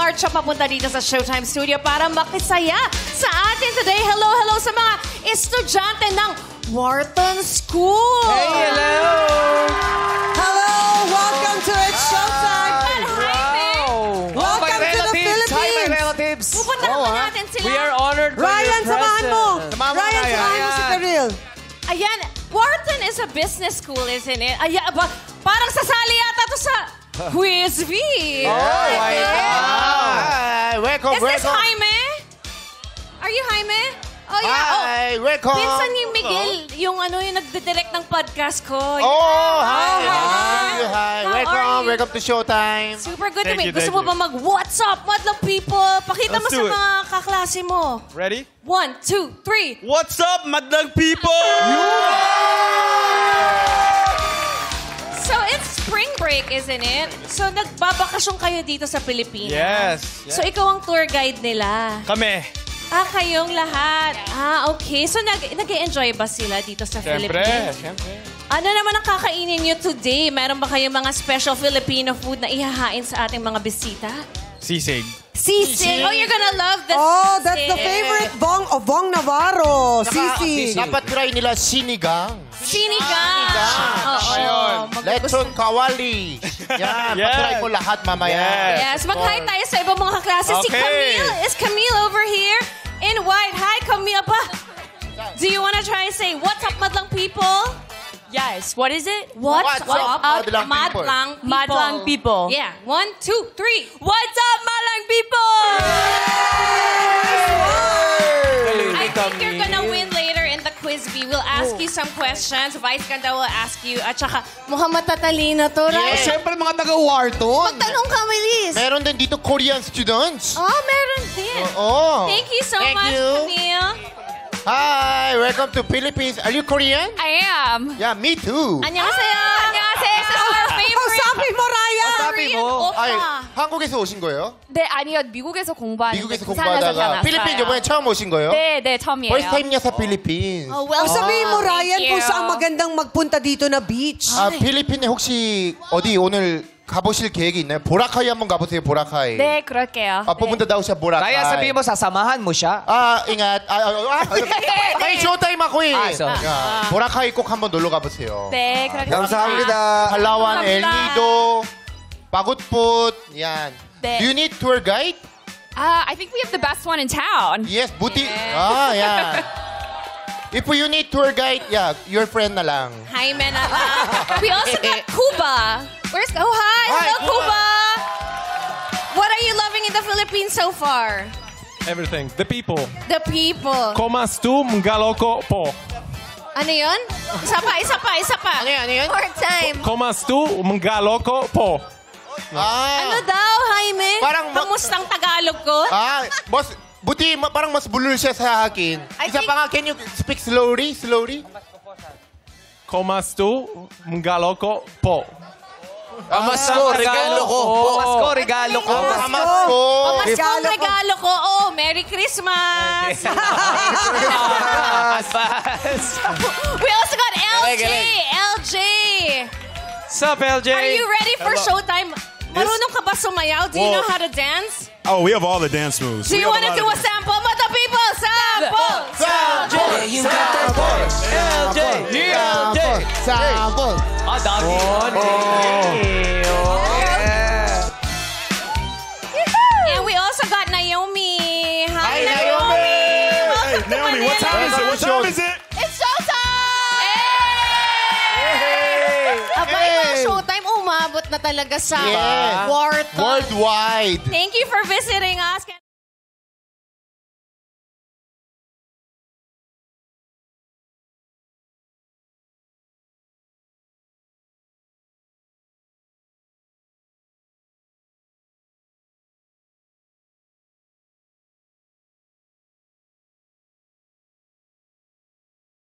nagmamamarcha papunta dito sa Showtime Studio para makisaya sa atin today. Hello, hello sa mga estudyante ng Wharton School. Hey, hello! Hello! Welcome to It's Showtime! Welcome to the Philippines! Hi, my relatives! Pupunta naman natin sila. We are honored by Ryan, your samahan mo! presence. Ryan, samahan mo si Karil. Ayan, Wharton is a business school, isn't it? Ayan, parang sasali yata to sa Quiz Bee. Oh, my God! Hi, welcome, Is this Jaime? Are you Jaime? Oh, yeah. Hi, welcome. Pinsan ni Miguel, yung nagdidirect ng podcast ko. Oh, hi. Hi. Hi. How Welcome. are you? Welcome to Showtime. Super good to Thank meet. you, Gusto thank mo ba mag-what's up, madlang people? Pakita mo Let's sa do it. mga kaklase mo. Ready? 1, 2, 3. What's up, madlang people? So it's spring break, isn't it? So nagbabakasyon kayo dito sa Pilipinas. Yes. So ikaw ang tour guide nila. Kami. Kayong lahat. Okay. So nag-e-enjoy ba sila dito sa Philippines? Siyempre. Ano naman ang kakainin nyo today? Meron ba kayong mga special Filipino food na ihahain sa ating mga bisita? Sisig. Sisig. Oh, you're gonna love this. Oh, that's the favorite Bong Navarro. Sisi. Dapat try nila sinigang. Sinigang. Oo. Ayun. Lechon kawali. Yan, Yes. patry ko lahat mamaya. Yes, mag-hi tayo sa ibang mga kaklase. Si Okay. Camille. Is Camille over here? In white. Hi, Camille. Do you wanna try and say, what's up, madlang people? Yes. What is it? What's up, madlang people? Madlang people. Yeah. 1, 2, 3. What's up, Madlang people? I think you're gonna win later in the quiz bee. We'll ask you some questions. Vice Ganda will ask you. At saka, mukhang matatalino to, right? Yes. Siyempre mga taga-Wharton. Magtanong ka, Melis. Meron din dito Korean students. Oh, meron din. Oo. Thank you so Thank much, you. Camille. Hi, welcome to Philippines. Are you Korean? I am. Yeah, me too. 안녕하세요. 안녕하세요. This is our favorite. Kausapin mo, Ryan! Sabi mo. Ay, 오빠. 한국에서 오신 거예요? 네, 아니요. 미국에서 공부하는데 미국에서 부산에서 공부하다가 태어났어요. 필리핀 이번에 처음 오신 거예요? 네, 네, 처음이에요. First time niya sa Philippines. Oh, well, Sabihin mo, Ryan, Thank kung you. saan magandang magpunta dito na beach. 필리핀에 혹시 어디 오늘 가보실 계획이 있나요? 보라카이 한번 가보세요, 보라카이. 네, 그럴게요. pupunta daw siya Boracay. Kaya sabihin mo, sasamahan mo siya. ingat. Ay, showtime ako eh. sorry. 보라카이 꼭 한번 놀러 가보세요. 네, 그럴게요. 팔라완, 감사합니다. 엘니도, 바굿풋, yan. 네. Do you need tour guide? I think we have the best one in town. Yes, buti. Yan. If you need tour guide, your friend na lang. Jaime na lang. We also got Cuba. Where's... Oh, hi. Hello, Cuba. Cuba. What are you loving in the Philippines so far? Everything. The people. The people. Komas tu mgaloko po. Ano yun? Isa pa. Ano yan? More time. Komas tu mgaloko po. Ano daw, Jaime? Parang Kamustang Tagalog ko? boss, buti parang mas bulol siya sa akin. I Isa think- pa nga, can you speak slowly? Komas tu mgaloko po. Pamasko, regalo ko. Pamasko, regalo ko. Pamasko. Pamaskong regalo ko. Oh, Merry Christmas. We also got LJ. LJ. Sup, LJ? Are you ready for showtime? Marunong ka ba sumayaw? Do you know how to dance? Oh, we have all the dance moves. Do you want to do a sample? Mother people, sample! LJ! LJ! Sample. Doggy. And we also got Naomi. Hi, Naomi. Welcome to Naomi, what time is it? What time is it? It's showtime! Abay, mga showtime, umabot na talaga sa Yes. Wharton. Worldwide. Thank you for visiting us.